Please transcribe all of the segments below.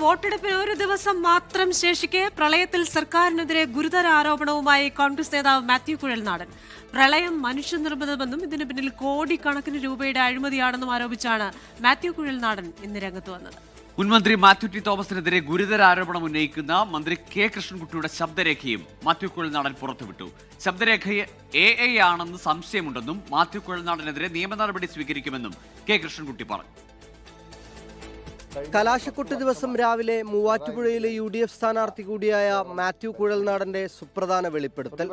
വോട്ടെടുപ്പിന് ഒരു ദിവസം മാത്രം ശേഷിക്കെ പ്രളയത്തിൽ സർക്കാരിനെതിരെ ഗുരുതര ആരോപണവുമായി കോൺഗ്രസ് നേതാവ് മാത്യു കുഴൽനാടൻ. പ്രളയം മനുഷ്യനിർമ്മിതമെന്നും ഇതിന് പിന്നിൽ കോടിക്കണക്കിന് രൂപയുടെ അഴിമതിയാണെന്നും ആരോപിച്ചാണ് മാത്യു കുഴൽനാടൻ ഇന്ന് രംഗത്ത് വന്നത്. മുൻമന്ത്രി മാത്യു ടി തോമസിനെതിരെ ഗുരുതര ആരോപണം ഉന്നയിക്കുന്ന മന്ത്രി കെ കൃഷ്ണൻകുട്ടിയുടെ ശബ്ദരേഖയും മാത്യു കുഴൽനാടൻ പുറത്തുവിട്ടു. ശബ്ദരേഖ AI ആണെന്ന് സംശയമുണ്ടെന്നും മാത്യു കുഴൽനാടനെതിരെ നിയമ നടപടി സ്വീകരിക്കുമെന്നും കെ കൃഷ്ണൻകുട്ടി പറഞ്ഞു. കലാശക്കൊട്ട് ദിവസം രാവിലെ മൂവാറ്റുപുഴയിലെ UDF സ്ഥാനാർത്ഥി കൂടിയായ മാത്യു കുഴൽനാടന്റെ സുപ്രധാന വെളിപ്പെടുത്തൽ.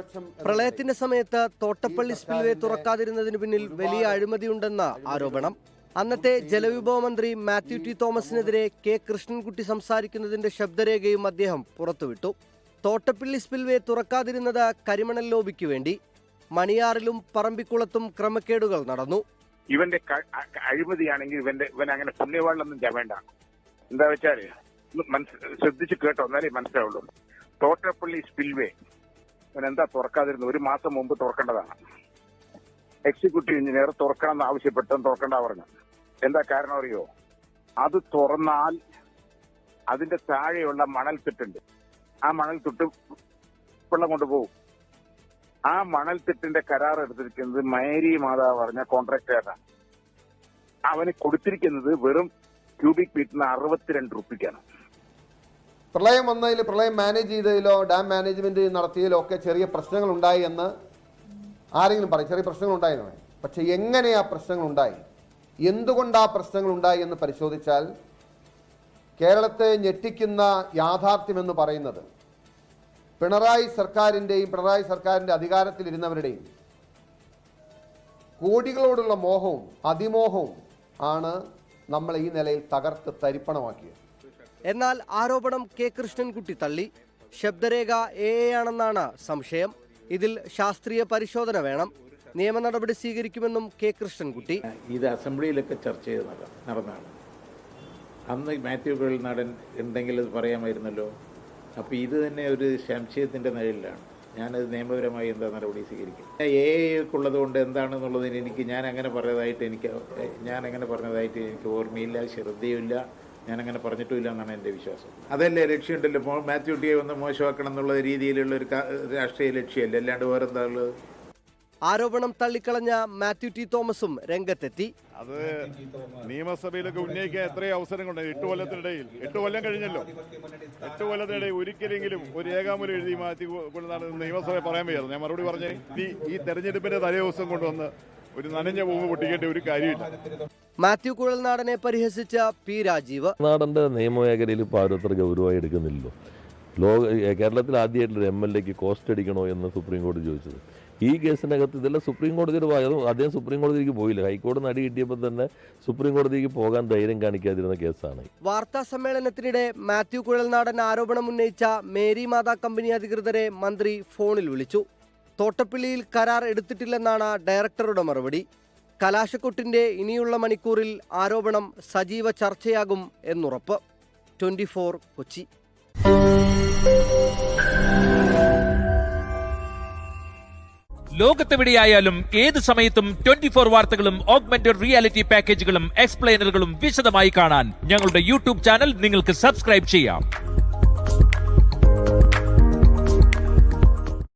പ്രളയത്തിന്റെ സമയത്ത് തോട്ടപ്പള്ളി സ്പിൽവേ തുറക്കാതിരുന്നതിന് പിന്നിൽ വലിയ അഴിമതിയുണ്ടെന്ന ആരോപണം. അന്നത്തെ ജലവിഭവ മന്ത്രി മാത്യു ടി തോമസിനെതിരെ കെ കൃഷ്ണൻകുട്ടി സംസാരിക്കുന്നതിന്റെ ശബ്ദരേഖയും അദ്ദേഹം പുറത്തുവിട്ടു. തോട്ടപ്പള്ളി സ്പിൽവേ തുറക്കാതിരുന്നത് കരിമണൽ ലോബിക്ക് വേണ്ടി. മണിയാറിലും പറമ്പിക്കുളത്തും ക്രമക്കേടുകൾ നടന്നു. ഇവന്റെ അഴിമതിയാണെങ്കിൽ ഇവൻ അങ്ങനെ പുണ്യവാളൊന്നും വേണ്ട. എന്താ വെച്ചാല് ശ്രദ്ധിച്ച് കേട്ടോ, എന്നാലേ മനസ്സിലാവുള്ളൂ. തോട്ടപ്പള്ളി സ്പിൽവേ ഇവൻ എന്താ തുറക്കാതിരുന്നു? ഒരു മാസം മുമ്പ് തുറക്കേണ്ടതാണ്. എക്സിക്യൂട്ടീവ് എഞ്ചിനീയർ തുറക്കണമെന്ന് ആവശ്യപ്പെട്ടും തുറക്കണ്ട പറഞ്ഞു. എന്താ കാരണം അറിയോ? അത് തുറന്നാൽ അതിന്റെ താഴെയുള്ള മണൽത്തിട്ടുണ്ട്. ആ മണൽത്തിട്ട് വെള്ളം കൊണ്ടുപോകും. ആ മണൽത്തിട്ടിന്റെ കരാർ എടുത്തിരിക്കുന്നത് മേരി മാതാവ് പറഞ്ഞ കോൺട്രാക്ടറാണ്. അവന് കൊടുത്തിരിക്കുന്നത് വെറും ക്യൂബിക് ഫീറ്റിന് 62 രൂപയ്ക്കാണ്. പ്രളയം വന്നതിൽ, പ്രളയം മാനേജ് ചെയ്തതിലോ ഡാം മാനേജ്മെന്റ് നടത്തിയതിലോ ഒക്കെ ചെറിയ പ്രശ്നങ്ങൾ ഉണ്ടായി എന്ന് ആരെങ്കിലും പറയും. ചെറിയ പ്രശ്നങ്ങൾ ഉണ്ടായിരുന്നു. പക്ഷെ എങ്ങനെ ആ പ്രശ്നങ്ങൾ ഉണ്ടായി, എന്തുകൊണ്ട് ആ പ്രശ്നങ്ങൾ ഉണ്ടായി എന്ന് പരിശോധിച്ചാൽ കേരളത്തെ ഞെട്ടിക്കുന്ന യാഥാർത്ഥ്യമെന്ന് പറയുന്നത് പിണറായി സർക്കാരിന്റെ അധികാരത്തിലിരുന്നവരുടെയും കോടികളോടുള്ള മോഹവും അതിമോഹവും ആണ് നമ്മളെ ഈ നിലയിൽ തകർത്ത് തരിപ്പണമാക്കിയത്. എന്നാൽ ആരോപണം കെ കൃഷ്ണൻകുട്ടി തള്ളി. ശബ്ദരേഖ AI ആണെന്നാണ് സംശയം. ഇതിൽ ശാസ്ത്രീയ പരിശോധന വേണം. നിയമ നടപടി സ്വീകരിക്കുമെന്നും കെ കൃഷ്ണൻകുട്ടി. ഇത് അസംബ്ലിയിലൊക്കെ ചർച്ച ചെയ്ത് നടന്നതാണ്. അന്ന് മാത്യു കുഴൽനാടൻ എന്തെങ്കിലും അത് പറയാമായിരുന്നല്ലോ. അപ്പോൾ ഇത് തന്നെ ഒരു സംശയത്തിൻ്റെ നിഴലിലാണ്. ഞാനത് നിയമപരമായി എന്താ നടപടി സ്വീകരിക്കും. AI കൊണ്ട് എന്താണെന്നുള്ളതിന് ഞാൻ അങ്ങനെ പറഞ്ഞതായിട്ട് എനിക്ക് ഓർമ്മയില്ല, ശ്രദ്ധയുമില്ല. ഞാനങ്ങനെ പറഞ്ഞിട്ടുമില്ല എന്നാണ് എൻ്റെ വിശ്വാസം. അതല്ലേ ലക്ഷ്യമുണ്ടല്ലോ, മാത്യു ടിയെ ഒന്ന് മോശമാക്കണം എന്നുള്ള രീതിയിലുള്ള ഒരു രാഷ്ട്രീയ ലക്ഷ്യമല്ല, അല്ലാണ്ട് വേറെന്താ ഉള്ളത്? ആരോപണം തള്ളിക്കളഞ്ഞ മാത്യു ടി തോമസും രംഗത്തെത്തി. അത് നിയമസഭയിലൊക്കെ ഉന്നയിക്കാൻ എത്രയോ അവസരങ്ങളുണ്ട്. 8 കൊല്ലത്തിനിടയിൽ, 8 കൊല്ലം കഴിഞ്ഞല്ലോ, 8 കൊല്ലത്തിനിടയിൽ ഒരിക്കലെങ്കിലും ഒരു രേഖാമൂലം എഴുതി മാറ്റി കൊണ്ടാണ് നിയമസഭയെ പറയാൻ വയ്യാതെ. ഞാൻ മറുപടി പറഞ്ഞേ, ഈ തെരഞ്ഞെടുപ്പിന്റെ തലേ ദിവസം കൊണ്ടുവന്ന് ഒരു നനഞ്ഞ ഭൂമി പൊട്ടിക്കേണ്ട ഒരു കാര്യമില്ല. മാത്യു കുഴൽനാടനെ പരിഹസിച്ച P. രാജീവ്. നാടന്റെ നിയമമേഖലയിൽ ഇപ്പോൾ ആരും അത്ര ഗൗരവമായി എടുക്കുന്നില്ലല്ലോ. കേരളത്തിൽ ആദ്യമായിട്ടൊരു MLAക്ക് കോസ്റ്റ് അടിക്കണോ എന്ന് സുപ്രീം കോടതി ചോദിച്ചത്. ഈ കേസിനകത്ത് ഇതെല്ലാം സുപ്രീം കോടതിയുടെ ഭാഗം. അദ്ദേഹം സുപ്രീം കോടതിക്ക് പോയില്ല. ഹൈക്കോടതി നടി കിട്ടിയപ്പോൾ തന്നെ സുപ്രീം കോടതിക്ക് പോകാൻ ധൈര്യം കാണിക്കാതിരുന്ന കേസാണ്. വാർത്താ സമ്മേളനത്തിനിടെ മാത്യു കുഴൽനാടൻ ആരോപണം ഉന്നയിച്ച മേരി മാതാ കമ്പനി അധികൃതരെ മന്ത്രി ഫോണിൽ വിളിച്ചു. തോട്ടപ്പള്ളിയിൽ കരാർ എടുത്തിട്ടില്ലെന്നാണ് ഡയറക്ടറുടെ മറുപടി. കലാശക്കൊട്ടിന്റെ ഇനിയുള്ള മണിക്കൂറിൽ ആരോപണം സജീവ ചർച്ചയാകും എന്നുറപ്പ്. 24 കൊച്ചി. ലോകത്തെവിടെയായാലും ഏത് സമയത്തും 24 വാർത്തകളും ഓഗ്മെന്റഡ് റിയാലിറ്റി പാക്കേജുകളും എക്സ്പ്ലെയിനറുകളും വിശദമായി കാണാൻ ഞങ്ങളുടെ YouTube ചാനൽ നിങ്ങൾക്ക് സബ്സ്ക്രൈബ് ചെയ്യാം.